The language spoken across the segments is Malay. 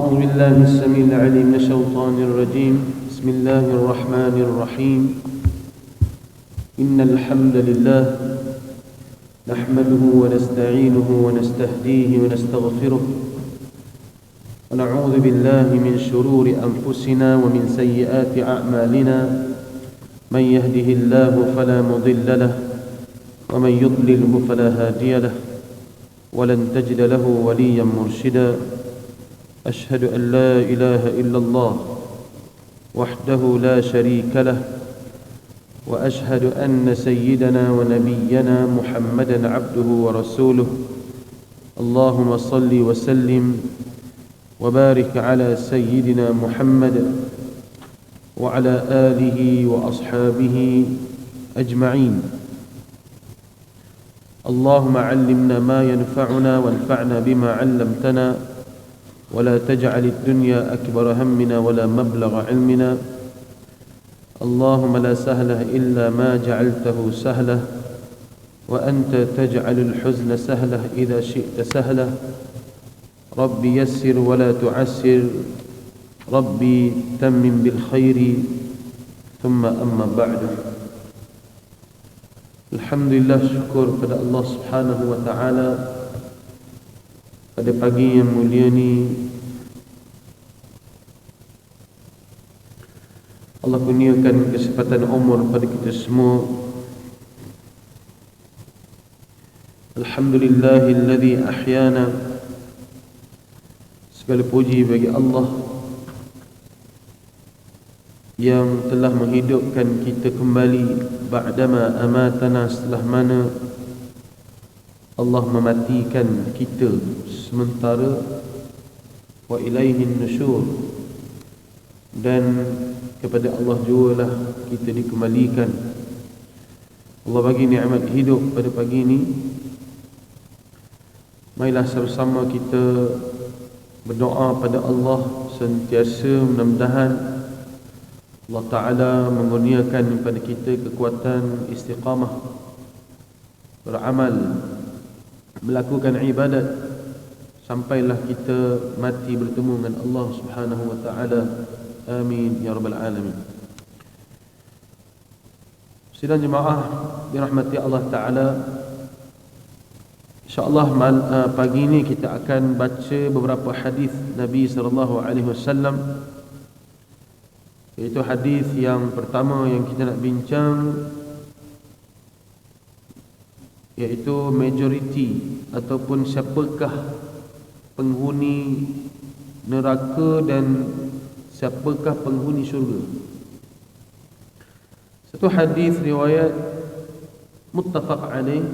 أعوذ بالله السميع العليم من الشيطان الرجيم. بسم الله الرحمن الرحيم. إن الحمد لله نحمده ونستعينه ونستهديه ونستغفره ونعوذ بالله من شرور أنفسنا ومن سيئات أعمالنا. من يهده الله فلا مضل له ومن يضلله فلا هادي له ولن تجد له وليا مرشدا. أشهد أن لا إله إلا الله وحده لا شريك له وأشهد أن سيدنا ونبينا محمدا عبده ورسوله. اللهم صل وسلم وبارك على سيدنا محمد وعلى آله وأصحابه أجمعين. اللهم علمنا ما ينفعنا وانفعنا بما علمتنا ولا تجعل الدنيا أكبر همنا ولا مبلغ علمنا. اللهم لا سهل إلا ما جعلته سهلا وأنت تجعل الحزن سهلا إذا شئت سهلا. ربي يسر ولا تعسر، ربي تمم بالخير. ثم أما بعد. Alhamdulillah, syukur kepada Allah Subhanahu wa taala pada pagi yang mulia ni Allah kurniakan kesempatan umur pada kita semua. Alhamdulillahilladzi ahyana. Segala puji bagi Allah yang telah menghidupkan kita kembali ba'dama amatana, setelah mana Allah mematikan kita sementara. Wa ilaihin nusyur, dan kepada Allah jugalah kita dikembalikan. Allah bagi nikmat hidup pada pagi ini. Marilah sama-sama kita berdoa pada Allah sentiasa, mudah-mudahan Allah Ta'ala mengurniakan kepada kita kekuatan istiqamah beramal, melakukan ibadat sampailah kita mati bertemu dengan Allah Subhanahu wa Ta'ala. Amin ya rabbal alamin. Sidang jemaah dirahmati Allah Ta'ala, InsyaAllah pagi ini kita akan baca beberapa hadis Nabi SAW, iaitu hadis yang pertama yang kita nak bincang, iaitu majoriti ataupun siapakah penghuni neraka dan siapakah penghuni syurga. Satu hadis riwayat muttafaq alaih,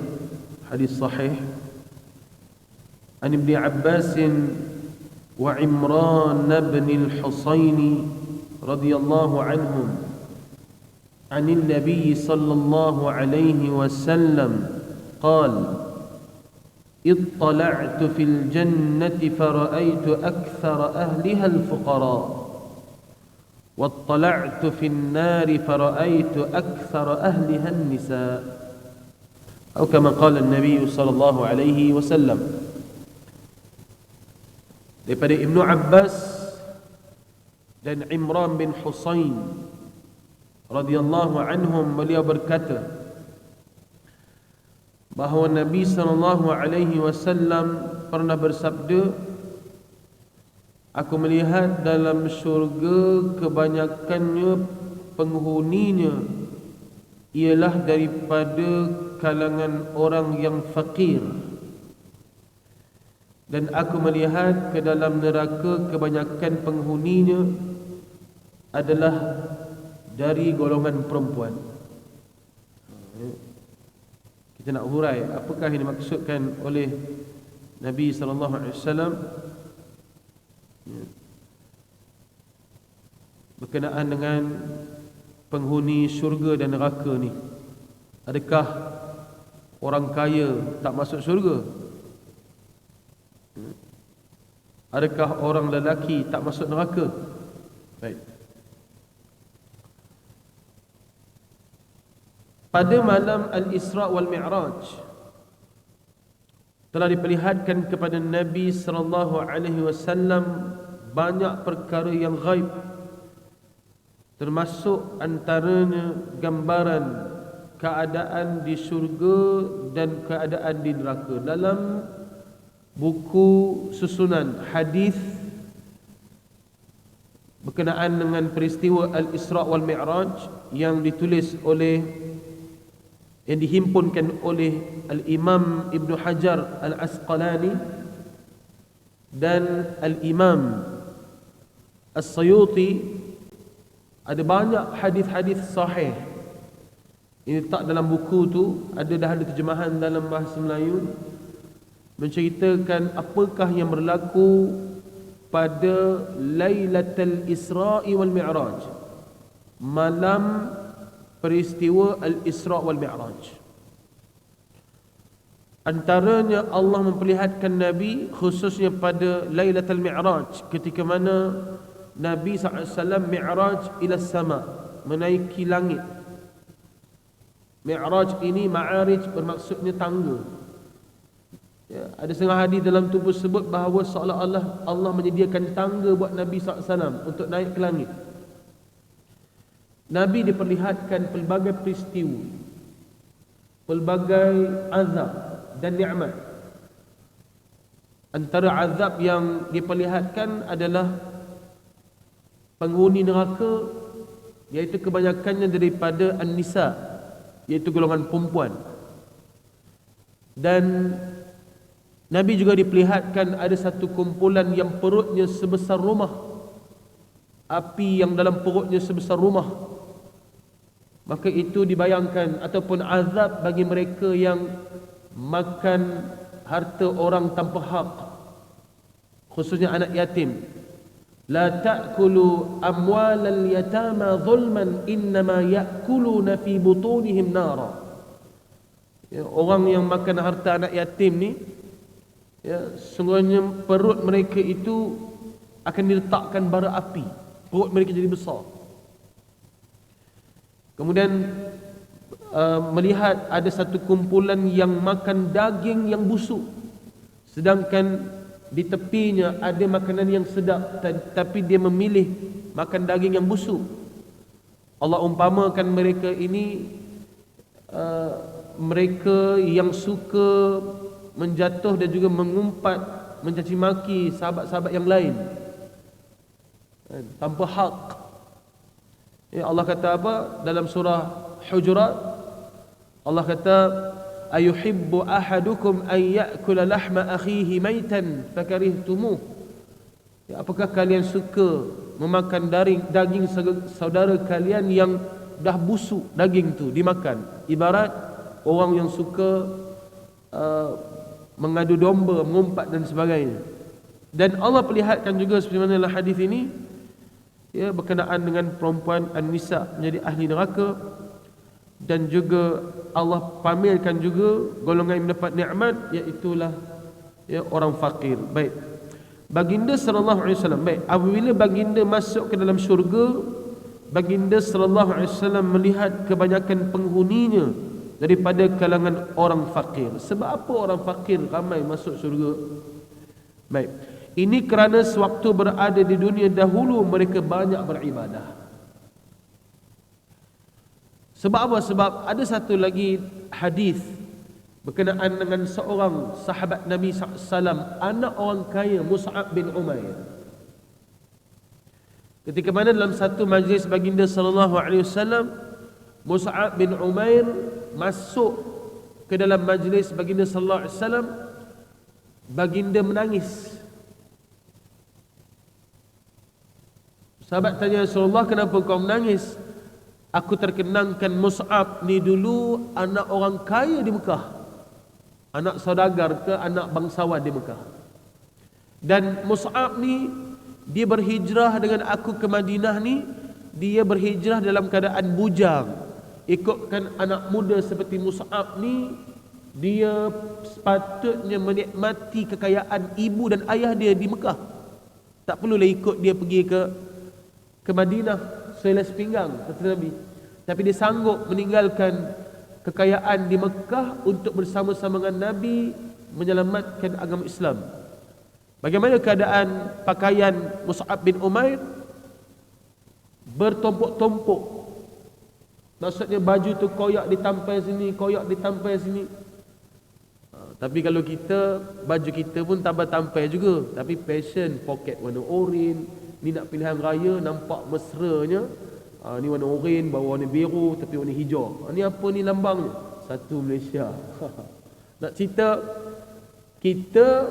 hadis sahih, an Ibn Abbas wa Imran bin al-Husayn radhiyallahu anhum عن النبي صلى الله عليه وسلم قال اطلعت في الجنة فرأيت أكثر أهلها الفقراء واطلعت في النار فرأيت أكثر أهلها النساء أو كما قال النبي صلى الله عليه وسلم. Daripada Ibn Abbas dan Imran bin Husain radhiyallahu anhum, beliau berkata bahawa Nabi sallallahu alaihi wasallam pernah bersabda, aku melihat dalam syurga kebanyakannya penghuninya ialah daripada kalangan orang yang fakir, dan aku melihat ke dalam neraka kebanyakan penghuninya adalah dari golongan perempuan. Kita nak hurai apakah yang dimaksudkan oleh Nabi sallallahu alaihi wasallam berkenaan dengan penghuni syurga dan neraka ni. Adakah orang kaya tak masuk syurga? Adakah orang lelaki tak masuk neraka? Baik. Pada malam Al-Isra' wal Mi'raj telah diperlihatkan kepada Nabi sallallahu alaihi wasallam banyak perkara yang ghaib, termasuk antaranya gambaran keadaan di syurga dan keadaan di neraka. Dalam buku susunan hadis berkenaan dengan peristiwa Al-Isra' wal Mi'raj yang ditulis oleh, yang dihimpunkan oleh Al-Imam Ibn Hajar Al-Asqalani dan Al-Imam As-Sayuti, ada banyak hadis-hadis sahih. Ini tak dalam buku tu, ada dah ada terjemahan dalam bahasa Melayu menceritakan apakah yang berlaku pada Lailatul Isra'i wal Mi'raj, malam peristiwa Al-Isra' wal Mi'raj. Antaranya Allah memperlihatkan Nabi khususnya pada Lailatul Mi'raj, ketika mana Nabi SAW Mi'raj ila sama, menaiki langit. Mi'raj ini ma'arij bermaksudnya tangga. Ya, ada setengah hadis dalam tubuh sebut bahawa seolah-olah Allah menyediakan tangga buat Nabi SAW untuk naik ke langit. Nabi diperlihatkan pelbagai peristiwa, pelbagai azab dan nikmat. Antara azab yang diperlihatkan adalah penghuni neraka, iaitu kebanyakannya daripada an-nisa, iaitu golongan perempuan. Dan Nabi juga diperlihatkan ada satu kumpulan yang perutnya sebesar rumah, api yang dalam perutnya sebesar rumah. Maka itu dibayangkan ataupun azab bagi mereka yang makan harta orang tanpa hak, khususnya anak yatim. La ta'kulu amwalal yatama zulman innama ya'kuluna fi butunihim nara. Ya, orang yang makan harta anak yatim ni, ya, sungguhnya perut mereka itu akan diletakkan bara api. Perut mereka jadi besar. Kemudian melihat ada satu kumpulan yang makan daging yang busuk, sedangkan di tepinya ada makanan yang sedap, tapi dia memilih makan daging yang busuk. Allah umpamakan mereka ini mereka yang suka menjatuh dan juga mengumpat, mencaci maki sahabat-sahabat yang lain tanpa hak. Ya, Allah kata apa dalam surah Hujurat? Allah kata, ayuhibbu ahadukum an ya'kula lahma akhihi maitan fakarihtumuh. Ya, apakah kalian suka memakan daging saudara kalian yang dah busuk daging tu dimakan? Ibarat orang yang suka mengadu domba, mengumpat dan sebagainya. Dan Allah perlihatkan juga seperti mana dalam hadis ini, ya, berkenaan dengan perempuan an-nisa menjadi ahli neraka. Dan juga Allah pamerkan juga golongan yang mendapat nikmat, iaitulah, ya, orang fakir. Baik, baginda sallallahu alaihi wasallam, baik, apabila baginda masuk ke dalam syurga, baginda sallallahu alaihi wasallam melihat kebanyakan penghuninya daripada kalangan orang fakir. Sebab apa orang fakir ramai masuk syurga? Baik, ini kerana sewaktu berada di dunia dahulu mereka banyak beribadah. Sebab apa? Sebab ada satu lagi hadis berkenaan dengan seorang sahabat Nabi SAW, anak orang kaya, Mus'ab bin Umair. Ketika mana dalam satu majlis baginda sallallahu alaihi wasallam, Mus'ab bin Umair masuk ke dalam majlis baginda sallallahu alaihi wasallam, baginda menangis. Sahabat tanya, Rasulullah, kenapa kau menangis? Aku terkenangkan Mus'ab ni dulu anak orang kaya di Mekah, anak saudagar ke anak bangsawan di Mekah. Dan Mus'ab ni dia berhijrah dengan aku ke Madinah ni, dia berhijrah dalam keadaan bujang. Ikutkan anak muda seperti Mus'ab ni, dia sepatutnya menikmati kekayaan ibu dan ayah dia di Mekah. Tak perlulah ikut dia pergi ke Madinah selas pinggang, kata Nabi. Tapi dia sanggup meninggalkan kekayaan di Mekah untuk bersama-sama dengan Nabi menyelamatkan agama Islam. Bagaimana keadaan pakaian Mus'ab bin Umair? Bertumpuk-tumpuk. Maksudnya baju tu koyak ditampai sini, koyak ditampai sini. Tapi kalau kita, baju kita pun tambah tampai juga. Tapi fashion, poket warna oranye. Ni nak pilihan raya, nampak mesranya. Ni warna oranye, bawah warna biru, tapi warna hijau. Ni apa ni lambangnya? Satu Malaysia. Nak cerita, kita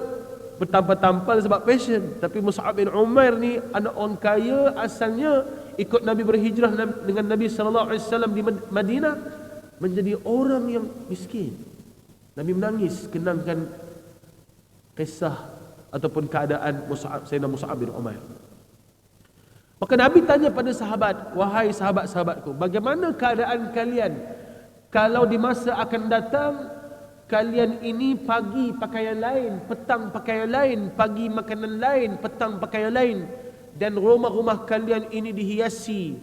bertampal-tampal sebab fashion. Tapi Mus'ab bin Umair ni anak orang kaya, asalnya ikut Nabi berhijrah dengan Nabi SAW di Madinah, menjadi orang yang miskin. Nabi menangis kenangkan kisah ataupun keadaan Sayyidina Mus'ab bin Umair. Maka Nabi tanya pada sahabat, wahai sahabat-sahabatku, bagaimana keadaan kalian kalau di masa akan datang kalian ini pagi pakaian lain, petang pakaian lain, pagi makanan lain, petang pakaian lain, dan rumah-rumah kalian ini dihiasi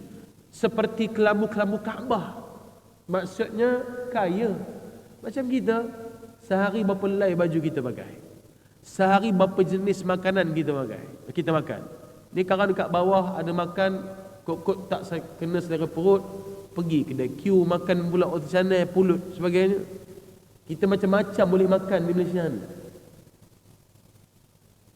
seperti kelambu-kelambu Kaabah. Maksudnya kaya. Macam kita, sehari berapa helai baju kita pakai, sehari berapa jenis makanan kita makan. Ni sekarang dekat bawah ada makan, kok tak kena selera perut, pergi kedai Q makan pula roti canai, pulut sebagainya. Kita macam-macam boleh makan di Malaysia ni.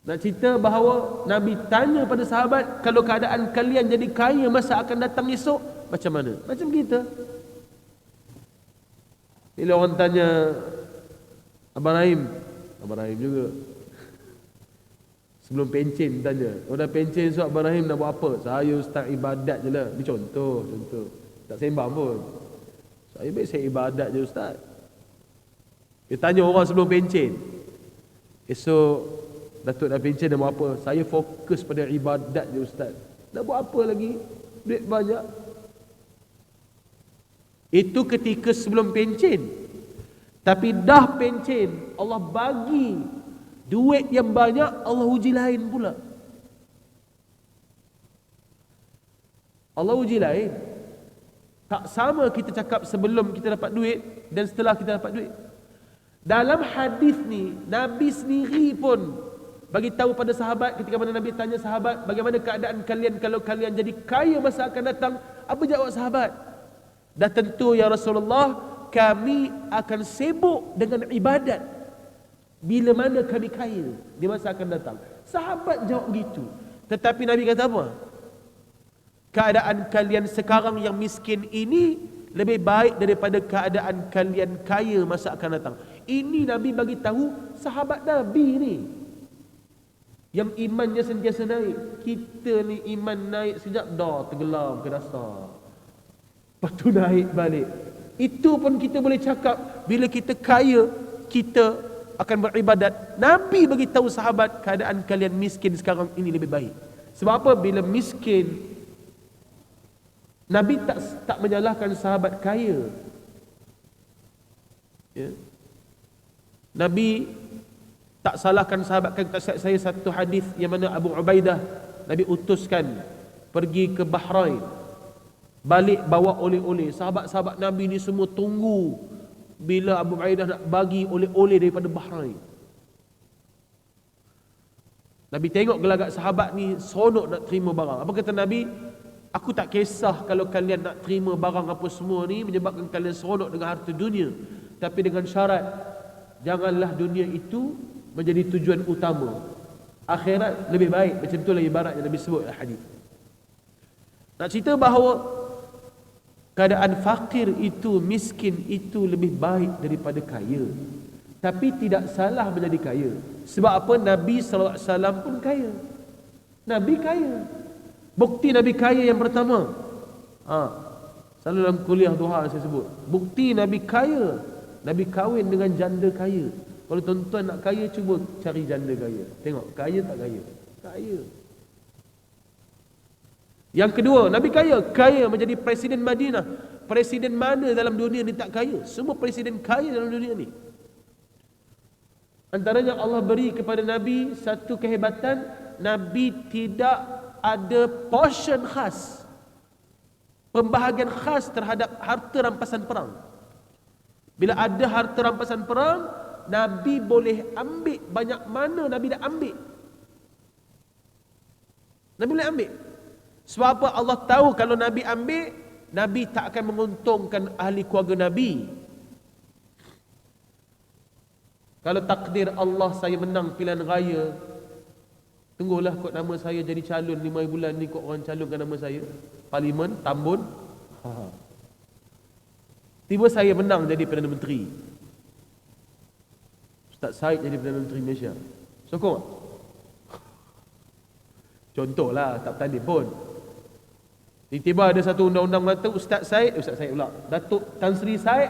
Nak cerita bahawa Nabi tanya pada sahabat, kalau keadaan kalian jadi kaya masa akan datang esok, macam mana? Macam kita. Bila orang tanya Abang Rahim juga, sebelum pencen tanya, kalau dah pencen esok Abang Rahim nak buat apa? Saya ustaz ibadat je lah. Ni contoh. Tak sembang pun. Saya baik saya ibadat je ustaz. Dia tanya orang sebelum pencen, esok Datuk dah pencen nak buat apa? Saya fokus pada ibadat je ustaz. Nak buat apa lagi? Duit banyak. Itu ketika sebelum pencen. Tapi dah pencen, Allah bagi duit yang banyak, Allah uji lain pula. Allah uji lain. Tak sama kita cakap sebelum kita dapat duit dan setelah kita dapat duit. Dalam hadis ni, Nabi sendiri pun bagi tahu pada sahabat, ketika mana Nabi tanya sahabat, bagaimana keadaan kalian kalau kalian jadi kaya masa akan datang? Apa jawab sahabat? Dah tentu ya Rasulullah, kami akan sibuk dengan ibadat bila mana kami kaya di masa akan datang. Sahabat jawab begitu. Tetapi Nabi kata apa? Keadaan kalian sekarang yang miskin ini lebih baik daripada keadaan kalian kaya masa akan datang. Ini Nabi bagi tahu sahabat Nabi ni yang imannya sentiasa naik. Kita ni iman naik sekejap dah tenggelam ke dasar, lepas tu naik balik. Itu pun kita boleh cakap bila kita kaya, kita akan beribadat. Nabi bagi tahu sahabat, keadaan kalian miskin sekarang ini lebih baik. Sebab apa? Bila miskin, Nabi tak menyalahkan sahabat kaya. Ya. Nabi tak salahkan sahabat kaya. Saya satu hadis yang mana Abu Ubaidah Nabi utuskan pergi ke Bahrain, balik bawa oleh-oleh. Sahabat-sahabat Nabi ni semua tunggu bila Abu Ubaidah nak bagi oleh-oleh daripada Bahrain. Nabi tengok gelagak sahabat ni seronok nak terima barang. Apa kata Nabi? Aku tak kisah kalau kalian nak terima barang apa semua ni menyebabkan kalian seronok dengan harta dunia, tapi dengan syarat janganlah dunia itu menjadi tujuan utama. Akhirat lebih baik. Macam itulah ibarat yang Nabi sebut dalam hadis. Nak cerita bahawa keadaan fakir itu, miskin itu lebih baik daripada kaya. Tapi tidak salah menjadi kaya. Sebab apa? Nabi SAW pun kaya. Nabi kaya. Bukti Nabi kaya yang pertama, selalu dalam kuliah duha saya sebut, bukti Nabi kaya, Nabi kahwin dengan janda kaya. Kalau tuan-tuan nak kaya, cuba cari janda kaya. Tengok, kaya tak kaya? Kaya. Yang kedua, Nabi kaya menjadi presiden Madinah. Presiden mana dalam dunia ni tak kaya? Semua presiden kaya dalam dunia ni. Antaranya Allah beri kepada Nabi satu kehebatan, Nabi tidak ada portion khas, pembahagian khas terhadap harta rampasan perang. Bila ada harta rampasan perang, Nabi boleh ambil banyak mana Nabi dah ambil. Nabi boleh ambil. Sebab apa? Allah tahu kalau Nabi ambil, Nabi tak akan menguntungkan ahli keluarga Nabi. Kalau takdir Allah saya menang pilihan raya, tunggulah kot nama saya jadi calon 5 bulan ni, kot orang calonkan nama saya Parlimen, Tambun. Tiba saya menang jadi Perdana Menteri, Ustaz Said jadi Perdana Menteri Malaysia, sokong tak? Contohlah, tak bertanding pun. Tiba-tiba ada satu undang-undang kata Ustaz Said pula, Datuk Tan Sri Said,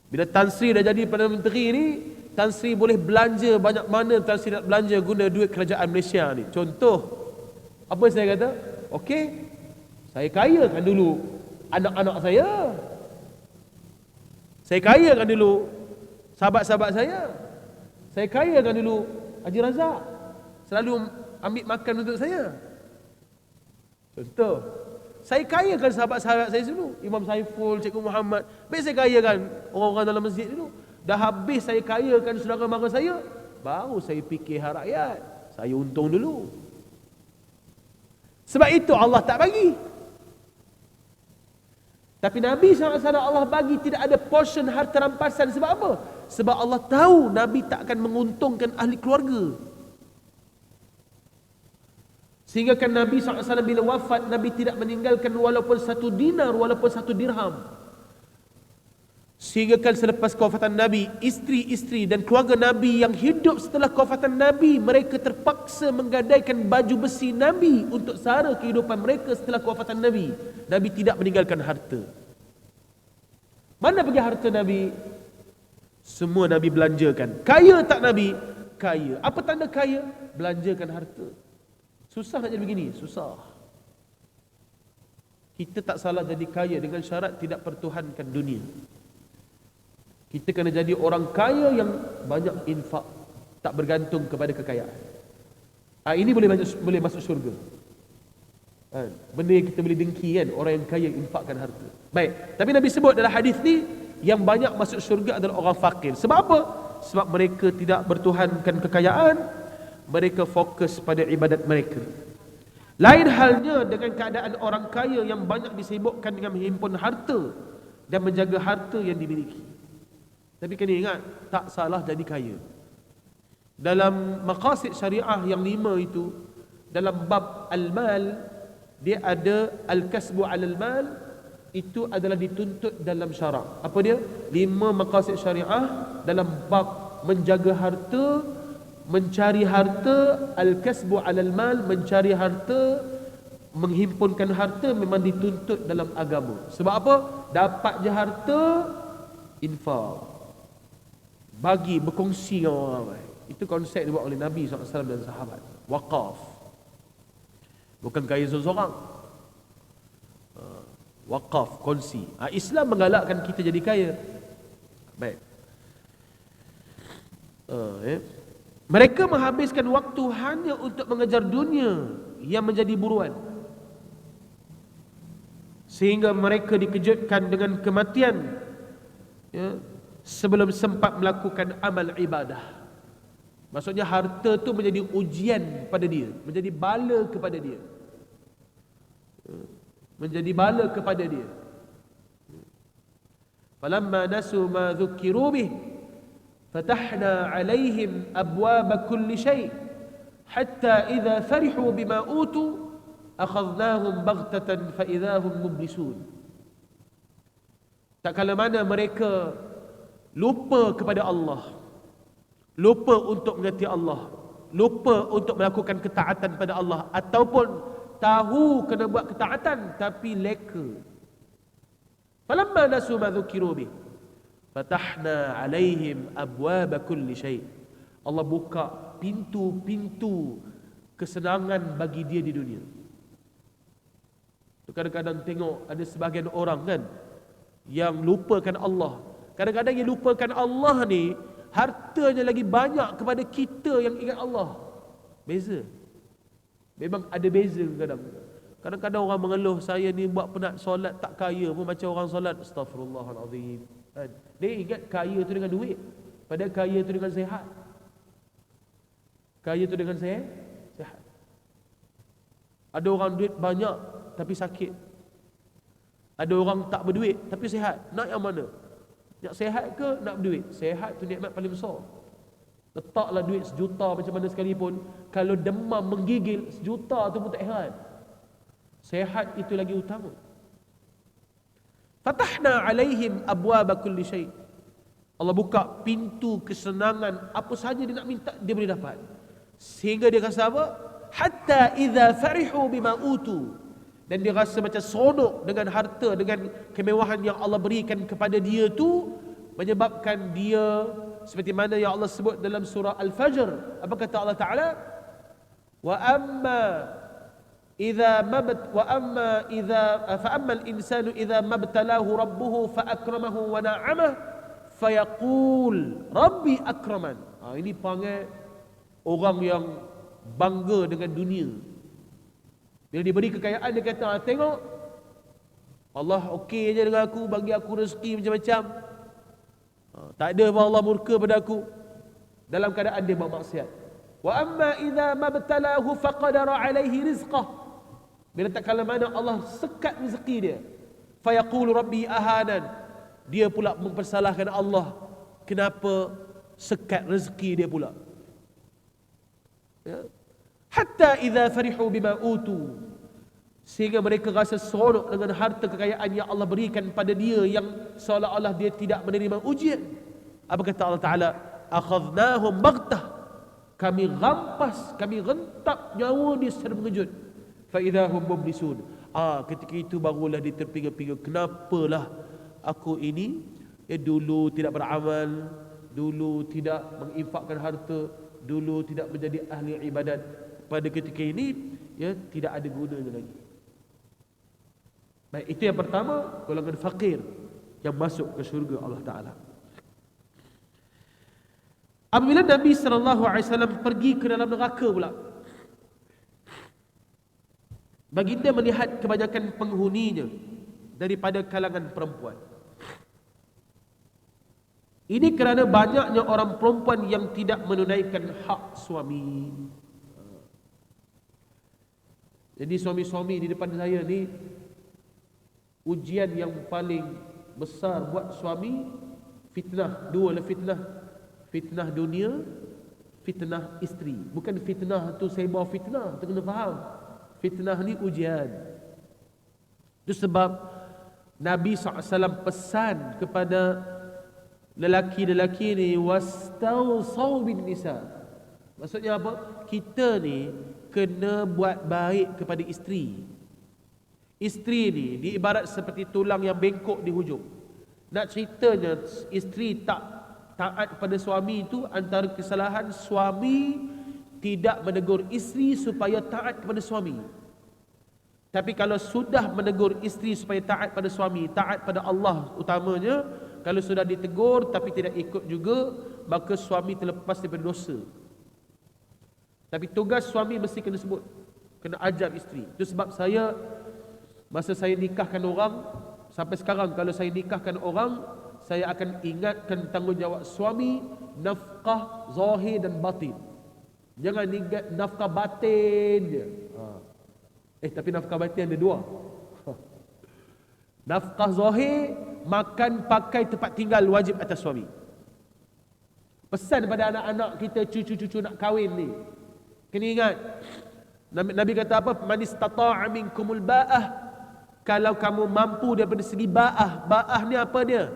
bila Tan Sri dah jadi Perdana Menteri ni, Tan Sri boleh belanja banyak mana Tan Sri nak belanja guna duit kerajaan Malaysia ni. Contoh, apa saya kata? Okey, saya kayakan dulu anak-anak saya. Saya kayakan dulu sahabat-sahabat saya. Saya kayakan dulu Haji Razak, selalu ambil makan untuk saya. Contoh, saya kayakan sahabat-sahabat saya dulu, Imam Saiful, Cikgu Muhammad. Baik saya kayakan orang-orang dalam masjid dulu. Dah habis saya kayakan saudara mara saya, baru saya fikir hak rakyat. Saya untung dulu. Sebab itu Allah tak bagi. Tapi Nabi SAW Allah bagi, tidak ada portion harta rampasan. Sebab apa? Sebab Allah tahu Nabi tak akan menguntungkan ahli keluarga. Sehingga kan Nabi SAW bila wafat, Nabi tidak meninggalkan walaupun 1 dinar, walaupun 1 dirham. Sehingga kan selepas kewafatan Nabi, isteri-isteri dan keluarga Nabi yang hidup setelah kewafatan Nabi, mereka terpaksa menggadaikan baju besi Nabi untuk sara kehidupan mereka setelah kewafatan Nabi. Nabi tidak meninggalkan harta. Mana pergi harta Nabi? Semua Nabi belanjakan. Kaya tak Nabi? Kaya. Apa tanda kaya? Belanjakan harta. Susah nak jadi begini? Susah. Kita tak salah jadi kaya dengan syarat tidak pertuhankan dunia. Kita kena jadi orang kaya yang banyak infak, tak bergantung kepada kekayaan. Ini boleh masuk syurga. Benda yang kita boleh dengki kan, orang yang kaya infakkan harta. Baik, tapi Nabi sebut dalam hadis ni, yang banyak masuk syurga adalah orang fakir. Sebab apa? Sebab mereka tidak bertuhankan kekayaan, mereka fokus pada ibadat mereka. Lain halnya dengan keadaan orang kaya yang banyak disibukkan dengan menghimpun harta dan menjaga harta yang dimiliki. Tapi kena ingat, tak salah jadi kaya. Dalam maqasid syariah yang 5 itu, dalam bab al-mal, dia ada al-kasbu alal mal, itu adalah dituntut dalam syarak. Apa dia? 5 maqasid syariah dalam bab menjaga harta, mencari harta, al-kasbu alal mal, mencari harta, menghimpunkan harta memang dituntut dalam agama. Sebab apa? Dapat je harta, infak, bagi, berkongsi dengan orang ramai. Itu konsep dibuat oleh Nabi SAW dan sahabat. Waqaf, bukan kaya seorang. Waqaf, kongsi. Islam menggalakkan kita jadi kaya. Baik. Mereka menghabiskan waktu hanya untuk mengejar dunia yang menjadi buruan, sehingga mereka dikejutkan dengan kematian, sebelum sempat melakukan amal ibadah. Maksudnya harta tu menjadi ujian pada dia, menjadi bala kepada dia. Menjadi bala kepada dia. Falamma nasu ma dhukiru bih fatahna alaihim abwaba kulli syai' hatta idza farihu bima utu akhadnahum baghtatan fa idza hum mublisun. Tak kala mana mereka lupa kepada Allah, lupa untuk mengerti Allah, lupa untuk melakukan ketaatan pada Allah, ataupun tahu kena buat ketaatan tapi leka. Falamma nasu ma dhukiru bih fatahna alaihim abwaba kulli syai'. Allah buka pintu-pintu kesenangan bagi dia di dunia. Kadang-kadang tengok ada sebahagian orang kan yang lupakan Allah. Kadang-kadang yang lupakan Allah ni, hartanya lagi banyak kepada kita yang ingat Allah. Beza. Memang ada beza kadang. Kadang-kadang orang mengeluh, saya ni buat penat solat tak kaya pun macam orang solat. Astaghfirullahalazim. Dia ingat kaya tu dengan duit, padahal kaya tu dengan sihat. Kaya tu dengan sihat. Ada orang duit banyak tapi sakit. Ada orang tak berduit tapi sihat. Nak yang mana? Nak sihat ke nak berduit? Sihat tu nikmat paling besar. Letaklah duit 1 juta macam mana sekalipun, kalau demam menggigil 1 juta tu pun tak heran. Sihat itu lagi utama. Fatahna alaihim abwaba kulli syai'. Allah buka pintu kesenangan, apa saja dia nak minta dia boleh dapat. Sehingga dia rasa apa? Hatta idza farihu bima utu. Dan dia rasa macam seronok dengan harta, dengan kemewahan yang Allah berikan kepada dia tu, menyebabkan dia seperti mana yang Allah sebut dalam surah Al-Fajr. Apa kata Allah Ta'ala? Wa amma al-insanu idza mabtalahu rabbuhu fa akramahu wa na'amahu fayaqul rabbi akraman. Ini panggil orang yang bangga dengan dunia. Bila diberi kekayaan dia kata, tengok Allah okey je dengan aku, bagi aku rezeki macam-macam. Tak ada pun Allah murka pada aku dalam keadaan dia buat maksiat. Wa amma idza mabtalahu faqadara alaihi rizqah. Bila tak kala mana Allah sekat rezeki dia, fayaqulu rabbi ahanan. Dia pula mempersalahkan Allah, kenapa sekat rezeki dia pula. Ya. Hatta idza farihu bima utu. Sehingga mereka rasa seronok dengan harta kekayaan yang Allah berikan pada dia, yang seolah-olah dia tidak menerima ujian. Apa kata Allah Ta'ala? Akhadnahum baghtah. Kami rampas, kami rentap nyawa dia secara mengejut. Fa idahum mublisun. Ketika itu barulah dia terpinga-pinga, kenapalah aku ini dulu tidak beramal, dulu tidak menginfakkan harta, dulu tidak menjadi ahli ibadat. Pada ketika ini tidak ada gunanya lagi. Baik, itu yang pertama, golongan fakir yang masuk ke syurga Allah Ta'ala. Apabila Nabi SAW pergi ke dalam neraka pula, baginda melihat kebanyakan penghuninya daripada kalangan perempuan. Ini kerana banyaknya orang perempuan yang tidak menunaikan hak suami. Jadi suami-suami di depan saya ni, ujian yang paling besar buat suami, fitnah. Dua lah fitnah. Fitnah dunia, fitnah isteri. Bukan fitnah tu saya bawa fitnah, tu kena faham. Fitnah ni ujian. Itu sebab Nabi SAW pesan kepada lelaki-lelaki ni, wastawsaw bin nisa. Maksudnya apa? Kita ni kena buat baik kepada isteri. Isteri ni diibarat seperti tulang yang bengkok di hujung. Nak ceritanya, isteri tak taat pada suami itu antara kesalahan suami tidak menegur isteri supaya taat kepada suami. Tapi kalau sudah menegur isteri supaya taat pada suami, taat pada Allah utamanya, kalau sudah ditegur tapi tidak ikut juga, maka suami terlepas daripada dosa. Tapi tugas suami mesti kena sebut, kena ajar isteri. Itu sebab saya, masa saya nikahkan orang, sampai sekarang kalau saya nikahkan orang, saya akan ingatkan tanggungjawab suami, nafkah zahir dan batin. Jangan ingat nafkah batin je. Tapi nafkah batin ada dua. Nafkah zahir, makan, pakai, tempat tinggal wajib atas suami. Pesan pada anak-anak kita, cucu-cucu nak kahwin ni, kena ingat, Nabi kata apa? Man istata'a minkumul ba'ah. Kalau kamu mampu daripada segi ba'ah. Ba'ah ni apa dia?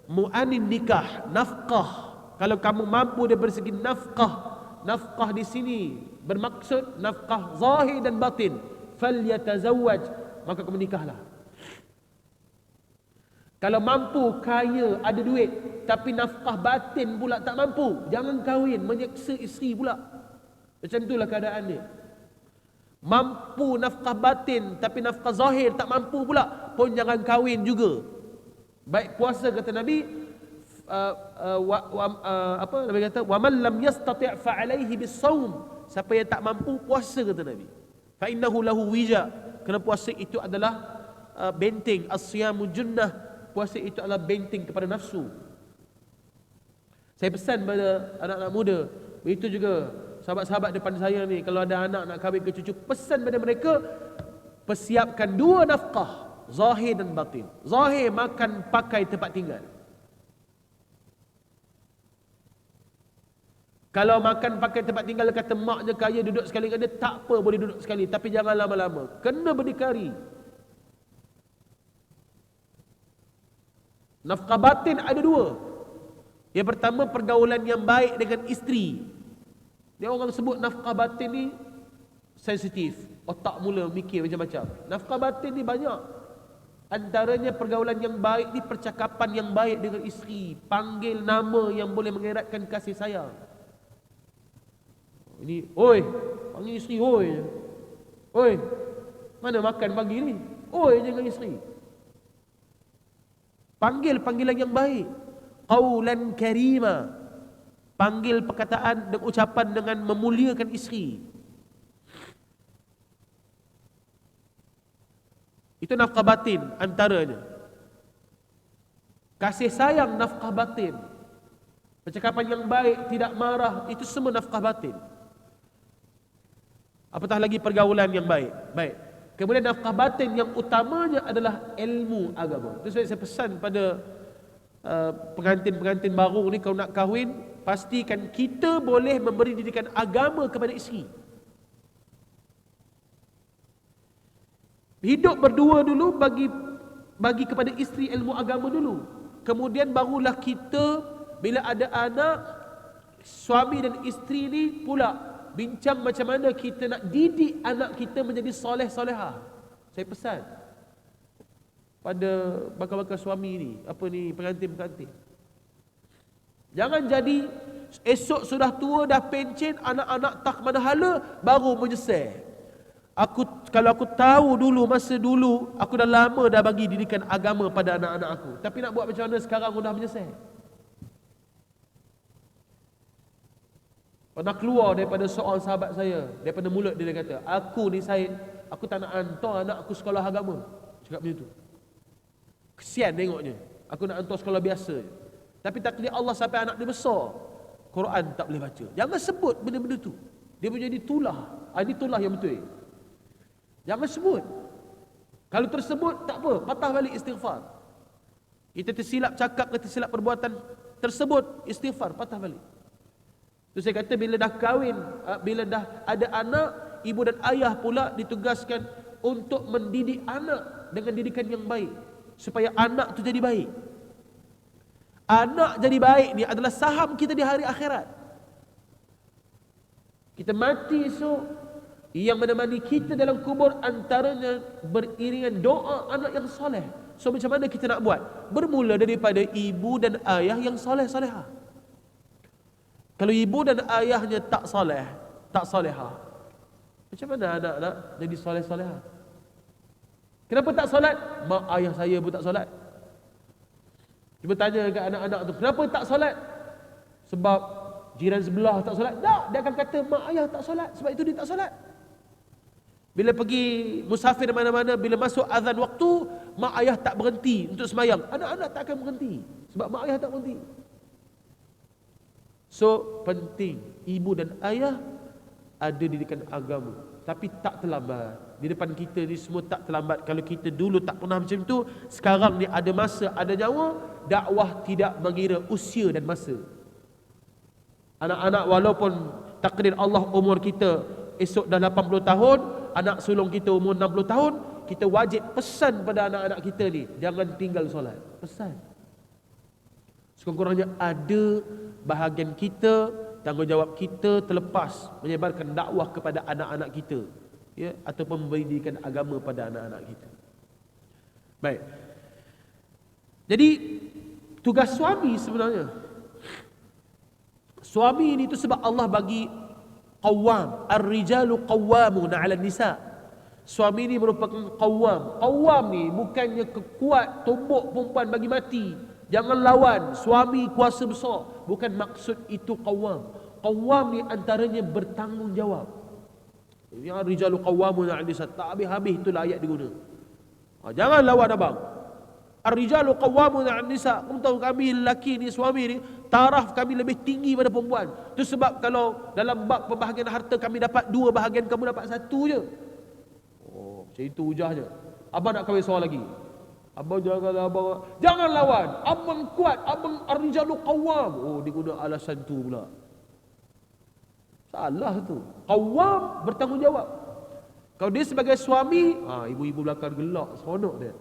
Mu'anin nikah, nafkah. Kalau kamu mampu daripada segi nafkah, nafkah di sini bermaksud nafkah zahir dan batin, falyatazawwaj, maka kamu nikahlah. Kalau mampu, kaya, ada duit, tapi nafkah batin pula tak mampu, jangan kahwin, menyeksa isteri pula. Macam itulah keadaan dia. Mampu nafkah batin tapi nafkah zahir tak mampu pula, pun jangan kahwin juga. Baik puasa, kata Nabi, apa Nabi kata, wa man lam yastati' fa alaihi bis-shaum. Siapa yang tak mampu puasa, kata Nabi. Fa innahu lahu wija. Kerana puasa itu adalah benteng, as-siyamu junnah. Puasa itu adalah benteng kepada nafsu. Saya pesan pada anak-anak muda, begitu juga sahabat-sahabat depan saya ni, kalau ada anak nak kahwin ke cucu, pesan pada mereka, persiapkan 2 nafkah, zahir dan batin. Zahir, makan, pakai, tempat tinggal. Kalau makan, pakai, tempat tinggal, kata maknya kaya, duduk sekali dengan dia, tak apa, boleh duduk sekali, tapi jangan lama-lama, kena berdikari. Nafkah batin ada 2. Yang pertama, pergaulan yang baik dengan isteri. Dia orang sebut nafkah batin ni sensitif, otak mula mikir macam-macam. Nafkah batin ni banyak. Antaranya pergaulan yang baik ni, percakapan yang baik dengan isteri, panggil nama yang boleh mengeratkan kasih sayang. Ini, oi, panggil isteri, oi. Oi, mana makan pagi ni? Oi, jangan isteri. Panggil panggilan yang baik. Qaulan karima. Panggil perkataan dan ucapan dengan memuliakan isteri. Itu nafkah batin antaranya. Kasih sayang, nafkah batin. Percakapan yang baik, tidak marah, itu semua nafkah batin. Apatah lagi pergaulan yang baik. Baik. Kemudian nafkah batin yang utamanya adalah ilmu agama. Itu saya pesan pada pengantin-pengantin baru ni, kalau nak kahwin, pastikan kita boleh memberi didikan agama kepada isteri. Hidup berdua dulu, bagi kepada isteri ilmu agama dulu. Kemudian barulah kita, bila ada anak, suami dan isteri ni pula bincang macam mana kita nak didik anak kita menjadi soleh-solehah. Saya pesan pada bakal-bakal suami ni, pengantin-pengantin, jangan jadi esok sudah tua, dah pencen, anak-anak tak mana hala, baru menyesal. Kalau aku tahu dulu, masa dulu, aku dah lama dah bagi didikan agama pada anak-anak aku. Tapi nak buat macam mana sekarang, aku dah menyesal. Pernah keluar daripada seorang sahabat saya, daripada mulut dia kata, aku ni Syed, aku tak nak hantar anak aku sekolah agama. Cakap macam tu. Kesian tengoknya. Aku nak hantar sekolah biasa. Tapi takdir Allah sampai anak dia besar, Quran tak boleh baca. Jangan sebut benda-benda tu. Dia menjadi tulah. Ini tulah yang betul. Jangan sebut. Kalau tersebut, tak apa, patah balik istighfar. Kita tersilap cakap, kita tersilap perbuatan tersebut, istighfar, patah balik. Tu saya kata, bila dah kahwin, bila dah ada anak, ibu dan ayah pula ditugaskan untuk mendidik anak dengan didikan yang baik, supaya anak tu jadi baik. Anak jadi baik ni adalah saham kita di hari akhirat. Kita mati esok, yang menemani kita dalam kubur antaranya beriringan doa anak yang soleh. So macam mana kita nak buat? Bermula daripada ibu dan ayah yang soleh-solehah. Kalau ibu dan ayahnya tak soleh, tak solehah, macam mana anak nak jadi soleh-solehah? Kenapa tak solat? Mak ayah saya pun tak solat. Cuba tanya kat anak-anak tu, kenapa tak solat? Sebab jiran sebelah tak solat. Tak, dia akan kata mak ayah tak solat, sebab itu dia tak solat. Bila pergi musafir mana-mana, bila masuk azan waktu, mak ayah tak berhenti untuk semayang, anak-anak tak akan berhenti, sebab mak ayah tak berhenti. So penting ibu dan ayah ada didikan agama, tapi tak terlambat. Di depan kita ni semua tak terlambat. Kalau kita dulu tak pernah macam tu, sekarang ni ada masa, ada nyawa. Dakwah tidak mengira usia dan masa. Anak-anak, walaupun takdir Allah umur kita esok dah 80 tahun, anak sulung kita umur 60 tahun, kita wajib pesan pada anak-anak kita ni, jangan tinggal solat. Pesan. Sekurang-kurangnya ada bahagian kita, tanggungjawab kita terlepas menyebarkan dakwah kepada anak-anak kita, ya, ataupun memberi didikan agama pada anak-anak kita. Baik. Jadi tugas suami sebenarnya, suami ini tu sebab Allah bagi qawwam, ar-rijalu qawwamuna 'ala nisa. Suami ini merupakan qawwam. Qawwam ni bukannya kekuat tumbuk perempuan bagi mati, jangan lawan, suami kuasa besar. Bukan maksud itu qawwam. Qawwam ni antaranya bertanggungjawab. Ya, rijalu qawwamuna 'ala nisa. Tak habis-habis itulah ayat diguna. Jangan lawan abang. Ar-rijalu qawwamuna 'an nisa. Kamu tahu kami lelaki ni, suami ni, taraf kami lebih tinggi pada perempuan. Itu sebab kalau dalam bab pembahagian harta kami dapat 2 bahagian, kamu dapat 1 je. Oh, macam itu hujahnya. Abang nak kahwin seorang lagi. Abang jangan lawan. Abang kuat, abang ar-rijalu qawwam. Oh, dia guna alasan tu pula. Salah tu. Qawwam bertanggungjawab. Kalau dia sebagai suami, ibu-ibu belakang gelak, seronok dia.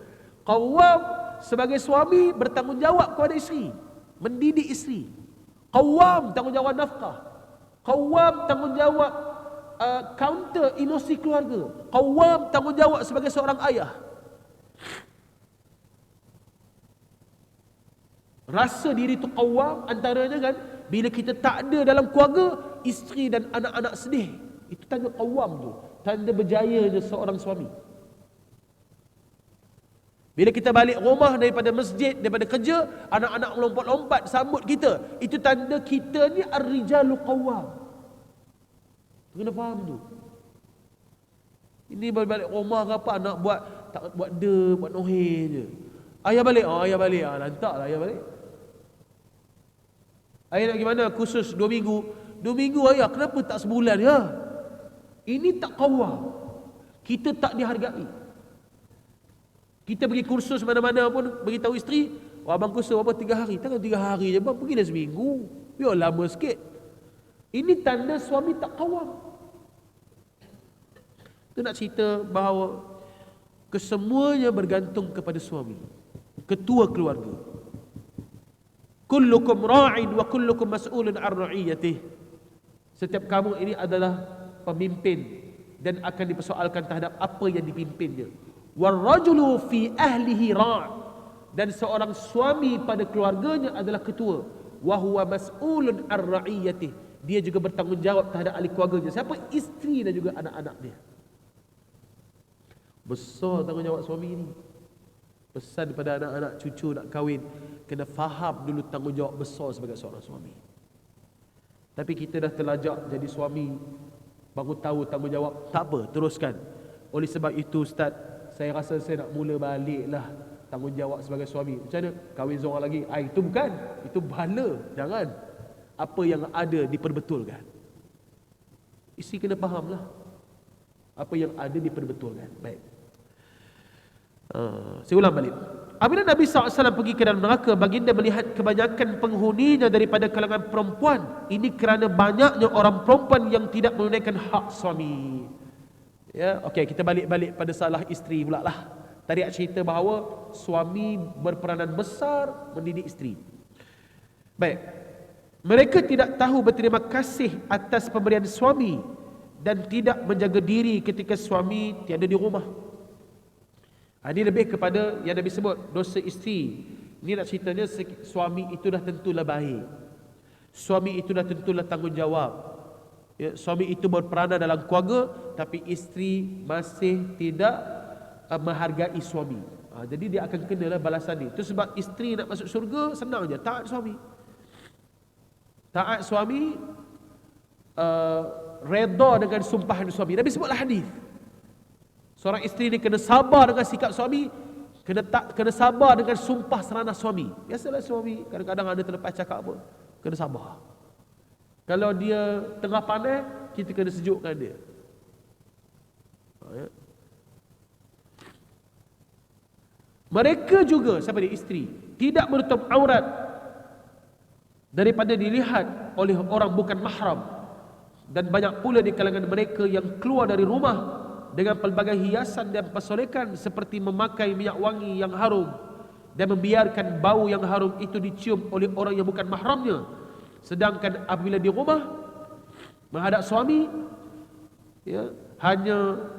Qawwam sebagai suami bertanggungjawab kepada isteri, mendidik isteri. Qawwam tanggungjawab nafkah. Qawwam tanggungjawab counter emosi keluarga. Qawwam tanggungjawab sebagai seorang ayah. Rasa diri tu qawwam antaranya kan, bila kita tak ada dalam keluarga, isteri dan anak-anak sedih. Itu tanda qawwam tu, tanda berjayanya seorang suami. Bila kita balik rumah daripada masjid, daripada kerja, anak-anak melompat-lompat sambut kita, itu tanda kita ni ar-rijalu qawwam. Kena faham tu. Ini balik rumah ke apa, anak buat tak buat buat noheh je. Ayah balik, ayah balik, lantaklah ayah balik. Ayah nak gimana? Kursus 2 minggu. 2 minggu ayah, kenapa tak sebulan ya? Ini tak qawwam. Kita tak dihargai. Kita pergi kursus mana-mana pun beritahu isteri, abang kursus apa 3 hari. Takkan 3 hari je bang, pergilah seminggu. Biar lama sikit. Ini tanda suami tak qawwam. Kita nak cerita bahawa kesemuanya bergantung kepada suami, ketua keluarga. Kullukum ra'in wa kullukum mas'ulun 'an ra'iyatih. Setiap kamu ini adalah pemimpin dan akan dipersoalkan terhadap apa yang dipimpinnya. Warrajulu fi ahlihi ra'. Dan seorang suami pada keluarganya adalah ketua. Wa huwa mas'ulun 'an ra'iyatih. Dia juga bertanggungjawab terhadap ahli keluarganya. Siapa? Isteri dan juga anak-anak dia. Besar tanggungjawab suami ini. Pesan pada anak-anak cucu nak kahwin, kena faham dulu tanggungjawab besar sebagai seorang suami. Tapi kita dah terlajak jadi suami, baru tahu tanggungjawab. Tak apa, teruskan. Oleh sebab itu Ustaz, saya rasa saya nak mula baliklah tanggungjawab sebagai suami. Macam mana? Kahwin seorang lagi. Itu bukan, itu bala. Jangan. Apa yang ada diperbetulkan. Isteri kena fahamlah apa yang ada diperbetulkan. Baik. Saya ulang balik. Apabila Nabi SAW pergi ke dalam neraka, baginda melihat kebanyakan penghuninya daripada kalangan perempuan. Ini kerana banyaknya orang perempuan yang tidak menunaikan hak suami. Ya, okey, kita balik pada salah isteri pula lah. Tadi aku cerita bahawa suami berperanan besar mendidik isteri. Baik. Mereka tidak tahu berterima kasih atas pemberian suami dan tidak menjaga diri ketika suami tiada di rumah. Ini lebih kepada yang Nabi sebut dosa isteri. Ini nak ceritanya suami itu dah tentulah baik. Suami itu dah tentulah tanggungjawab. Ya, suami itu berperanan dalam keluarga, tapi isteri masih tidak menghargai suami. Jadi dia akan kenalah balasan ni. Itu sebab isteri nak masuk syurga senang je, taat suami. Taat suami, redha dengan sumpahan suami. Nabi sebutlah hadis. Seorang isteri ni kena sabar dengan sikap suami, kena sabar dengan sumpah seranah suami. Biasalah suami kadang-kadang ada terlepas cakap apa, kena sabar. Kalau dia tengah panas, kita kena sejukkan dia. Ya. Mereka juga, siapa dia? Isteri, tidak menutup aurat daripada dilihat oleh orang bukan mahram. Dan banyak pula di kalangan mereka yang keluar dari rumah dengan pelbagai hiasan dan persolekan, seperti memakai minyak wangi yang harum dan membiarkan bau yang harum itu dicium oleh orang yang bukan mahramnya. Sedangkan apabila di rumah menghadap suami, ya, hanya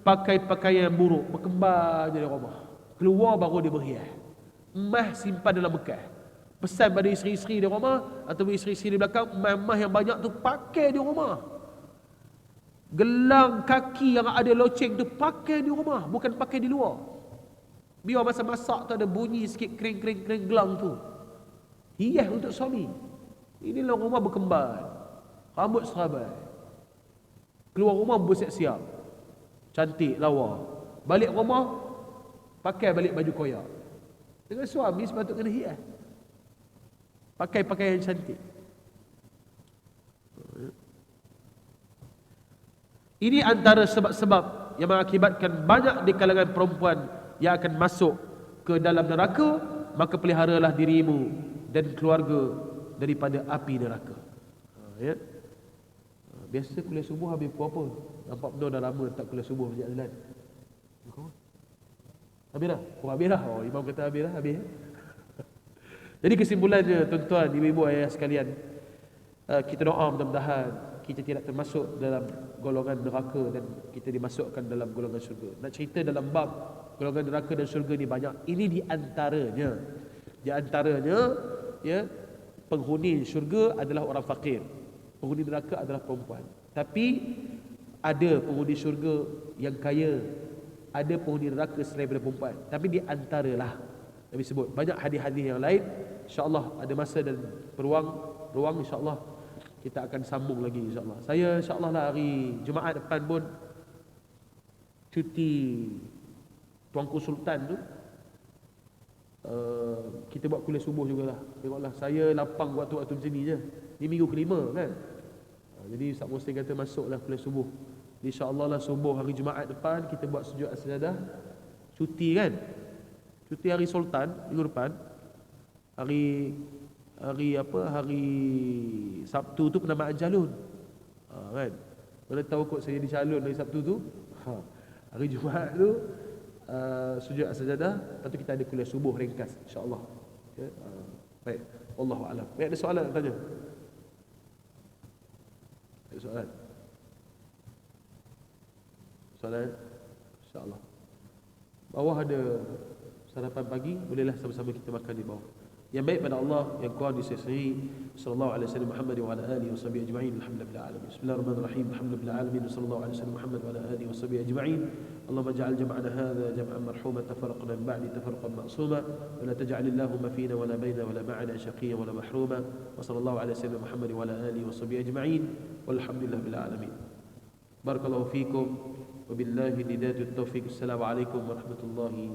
pakai pakaian yang buruk, berkembar je di rumah. Keluar baru dia berhias. Emas simpan dalam bekas. Pesan pada isteri-isteri di rumah atau isteri-isteri di belakang, emas yang banyak tu pakai di rumah. Gelang kaki yang ada loceng tu pakai di rumah, bukan pakai di luar. Biar masa masak tu ada bunyi sikit kering-kering gelang tu. Hias untuk suami. Inilah rumah berkembar, rambut serabai. Keluar rumah bersiap-siap, cantik lawa. Balik rumah pakai balik baju koyak. Dengan suami sepatutnya kena hias. Pakai pakaian cantik. Ini antara sebab-sebab yang mengakibatkan banyak di kalangan perempuan yang akan masuk ke dalam neraka. Maka peliharalah dirimu dan keluarga daripada api neraka. Ya. Biasa kuliah subuh habis pukul apa? Nampak benar dah lama tak kuliah subuh sejak Azlan. Habis dah? Habis dah. Oh, imam kata habis dah, habis. Jadi kesimpulannya, tuan-tuan, ibu-ibu, ayah sekalian, kita doa mudah-mudahan kita tidak termasuk dalam golongan neraka dan kita dimasukkan dalam golongan syurga. Nak cerita dalam bab golongan neraka dan syurga ni banyak. Ini di antaranya. Di antaranya, ya, penghuni syurga adalah orang fakir. Penghuni neraka adalah perempuan. Tapi ada penghuni syurga yang kaya, ada penghuni neraka selain daripada perempuan. Tapi di antaralah Nabi sebut banyak hadis-hadis yang lain. InsyaAllah ada masa dan ruang insyaAllah kita akan sambung lagi insyaAllah. Saya insyaAllah lah hari Jumaat depan pun cuti Tuanku Sultan tu. Kita buat kuliah subuh jugalah. Tengoklah, saya lapang waktu-waktu macam ni je. Ni minggu kelima kan. Jadi Ustaz Muslim kata masuklah kuliah subuh. InsyaAllah lah subuh hari Jumaat depan kita buat sujud as-sajadah. Cuti kan. Cuti hari Sultan minggu depan. Hari Sabtu tu penamaan calon. Kan. Mana tahu kot saya di calon hari Sabtu tu. Hari Jumaat tu sujud as-sajadah, lepas tu kita ada kuliah subuh ringkas insya-Allah. Ya. Baik, wallahu a'lam. Baik, ada soalan nak tanya? Ada soalan? Soalan? Insya-Allah. Bawah ada sarapan pagi, bolehlah sama-sama kita makan di bawah. Yang baik pada Allah, yang kuat disesai. Sallallahu alaihi wasallam Muhammad wa ala alihi washabihi ajma'in. Alhamdulillah alamin. Bismillahirrahmanirrahim. Alhamdulillah alamin. Sallallahu alaihi wasallam Muhammad wa ala alihi washabihi ajma'in. Allahumma ja'al jam'ana hadha jam'an marhuma tafarraqna min ba'di tafarruqan ma'suma wa la taj'al Allahumma fina wa la baina wa la ma'ana shaqiyya wa la mahruma. Wa sallallahu alaihi wasallam Muhammad wa ala alihi washabihi ajma'in. Walhamdulillah bil alamin. Barakallahu fiikum wa billahi hidayatut taufiq. Assalamu alaikum warahmatullahi